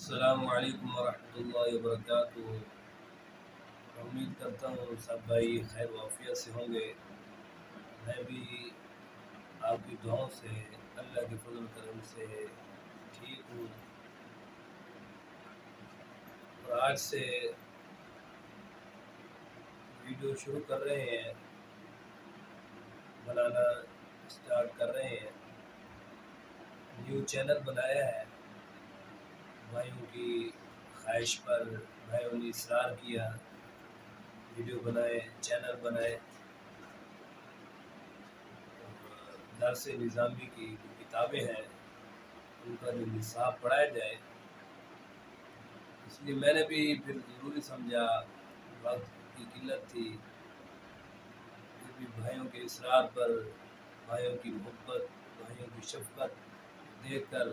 السلام علیکم ورحمۃ اللہ وبرکاتہ۔ امید کرتا ہوں سب بھائی خیر و عافیت سے ہوں گے۔ میں بھی آپ کی دعاؤں سے اللہ کے فضل و کرم سے ٹھیک ہوں، اور آج سے ویڈیو شروع کر رہے ہیں، بنانا اسٹارٹ کر رہے ہیں۔ نیو چینل بنایا ہے، بھائیوں کی خواہش پر بھائیوں نے اصرار کیا، ویڈیو بنائے، چینل بنائے، درس نظامی کی جو کتابیں ہیں ان کا جو نصاب پڑھایا جائے۔ اس لیے میں نے بھی پھر ضروری سمجھا، وقت کی قلت تھی، پھر بھی بھائیوں کے اصرار پر، بھائیوں کی محبت، بھائیوں کی شفقت دیکھ کر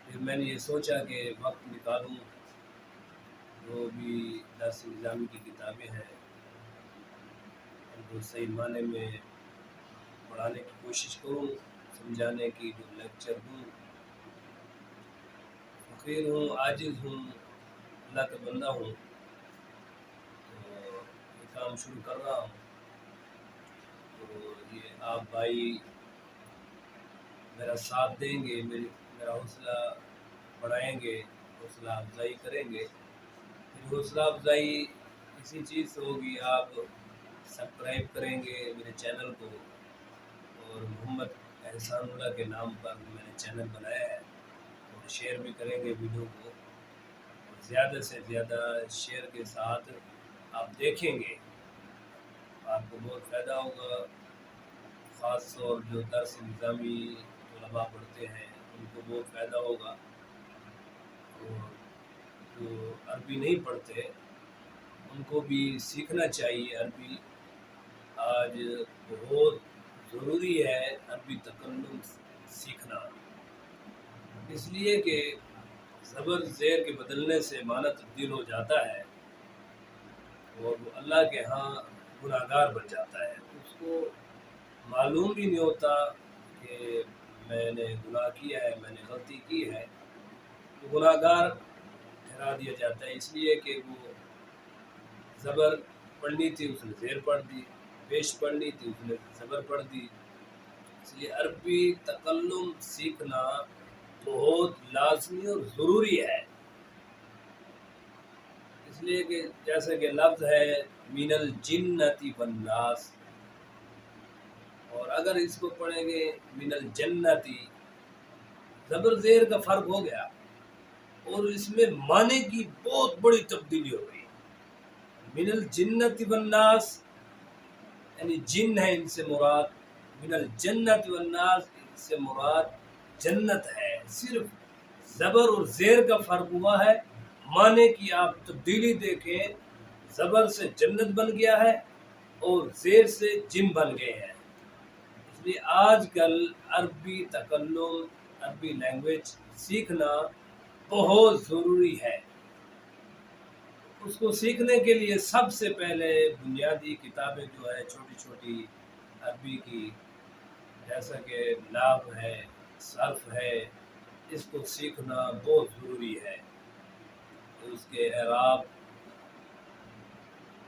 پھر میں نے یہ سوچا کہ وقت نکالوں، جو بھی درس نظامی کی کتابیں ہیں ان کو صحیح معنی میں پڑھانے کی کوشش کروں، سمجھانے کی جو لیکچر دوں۔ فقیر ہوں، عاجز ہوں، اللہ کا بندہ ہوں، تو یہ کام شروع کر رہا ہوں۔ تو یہ آپ بھائی میرا ساتھ دیں گے، میرا حوصلہ بڑھائیں گے، حوصلہ افزائی کریں گے۔ میری حوصلہ افزائی اسی چیز سے ہوگی، آپ سبسکرائب کریں گے میرے چینل کو، اور محمد احسان اللہ کے نام پر میں نے چینل بنایا ہے، اور شیئر بھی کریں گے ویڈیو کو، اور زیادہ سے زیادہ شیئر کے ساتھ آپ دیکھیں گے، آپ کو بہت فائدہ ہوگا۔ خاص طور جو درس نظامی طلباء پڑھتے ہیں ان کو بہت فائدہ ہوگا، اور جو عربی نہیں پڑھتے ان کو بھی سیکھنا چاہیے عربی۔ آج بہت ضروری ہے عربی تکلم سیکھنا، اس لیے کہ زبر زیر کے بدلنے سے معنی تبدیل ہو جاتا ہے، اور وہ اللہ کے ہاں گناہ گار بن جاتا ہے۔ اس کو معلوم بھی نہیں ہوتا کہ میں نے گناہ کیا ہے، میں نے غلطی کی ہے، تو گناہ گار ٹھہرا دیا جاتا ہے، اس لیے کہ وہ زبر پڑھنی تھی اس نے زیر پڑھ دی، پیش پڑھنی تھی اس نے زبر پڑھ دی۔ اس لیے عربی تکلم سیکھنا بہت لازمی اور ضروری ہے، اس لیے کہ جیسے کہ لفظ ہے من الجنۃ والناس، اور اگر اس کو پڑھیں گے من الجنتی، زبر زیر کا فرق ہو گیا، اور اس میں معنی کی بہت بڑی تبدیلی ہو گئی۔ من الجنۃ والناس یعنی جن ہے ان سے مراد، من الجنت والناس ان سے مراد جنت ہے۔ صرف زبر اور زیر کا فرق ہوا ہے، معنی کی آپ تبدیلی دیکھیں، زبر سے جنت بن گیا ہے اور زیر سے جن بن گئے ہیں۔ اس لیے آج کل عربی تکلم، عربی لینگویج سیکھنا بہت ضروری ہے۔ اس کو سیکھنے کے لیے سب سے پہلے بنیادی کتابیں جو ہے چھوٹی چھوٹی عربی کی، جیسا کہ نحو ہے، صرف ہے، اس کو سیکھنا بہت ضروری ہے۔ اس کے اعراب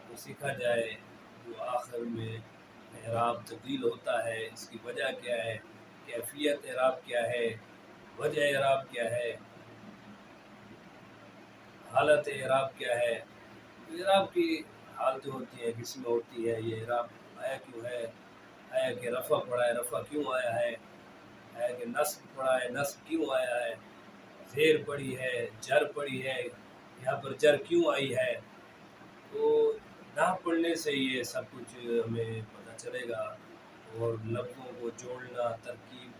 کو سیکھا جائے، جو آخر میں اعراب تبدیل ہوتا ہے، اس کی وجہ کیا ہے، کیفیت اعراب کیا ہے، وجہ اعراب کیا ہے، حالت اعراب کیا ہے۔ اعراب کی حالتیں ہوتی ہیں، قسمیں ہوتی ہے، یہ اعراب آیا کیوں ہے، آیا کہ رفع پڑا ہے، رفع کیوں آیا ہے، آیا کہ نصب پڑا ہے، نصب کیوں آیا ہے، زیر پڑی ہے، جر پڑی ہے، یہاں پر جر کیوں آئی ہے۔ تو نہ پڑھنے سے یہ سب کچھ ہمیں پتہ چلے گا، اور لفظوں کو جوڑنا، ترکیب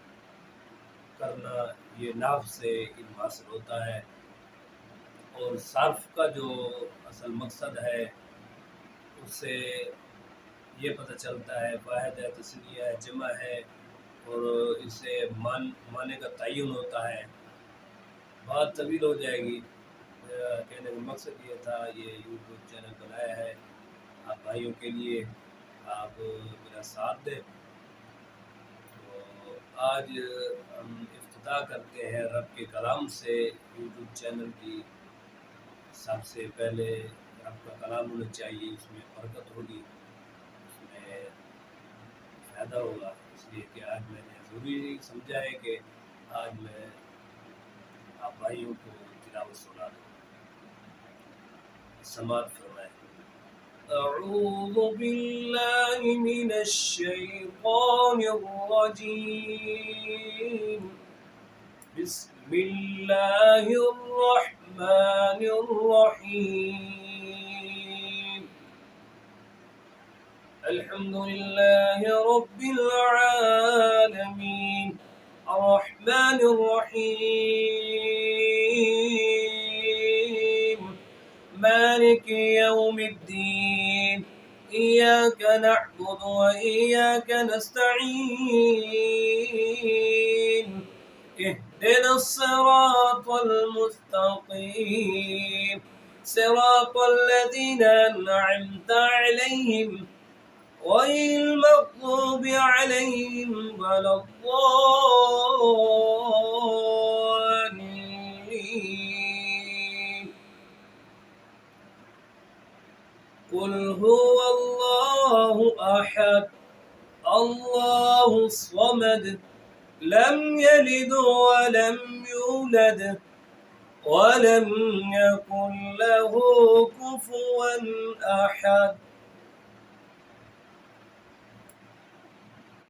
کرنا، یہ نحو سے علم حاصل ہوتا ہے۔ اور صرف کا جو اصل مقصد ہے اس سے یہ پتہ چلتا ہے واحد ہے، تثنیہ ہے، جمع ہے، اور اس سے معنی کا تعین ہوتا ہے۔ بات طویل ہو جائے گی، کہنے کا مقصد یہ تھا، یہ یوٹیوب چینل بنایا ہے آپ بھائیوں کے لیے، آپ میرا ساتھ دیں۔ تو آج ہم افتتاح کرتے ہیں رب کے کلام سے۔ یوٹیوب چینل کی سب سے پہلے رب کا کلام ہونا چاہیے، اس میں برکت ہوگی، اس میں فائدہ ہوگا۔ اس لیے کہ آج میں نے ضروری سمجھا ہے کہ آج میں آپ بھائیوں کو تلاوت سنا دوں۔ سماعت فرمائیں۔ اعوذ باللہ من الشیطان الرجیم، بسم اللہ الرحمن الرحیم، الحمد للہ رب العالمین، الرحمن الرحیم، مالک یوم الدین، ایاک نعبد و ایاک نستعین، اهدنا الصراط المستقيم، صراط الذين أنعمت عليهم غير المغضوب عليهم ولا الضالين، قل هو الله أحد الله الصمد لم يلد ولم يولد ولم يكن له كفوا أحد۔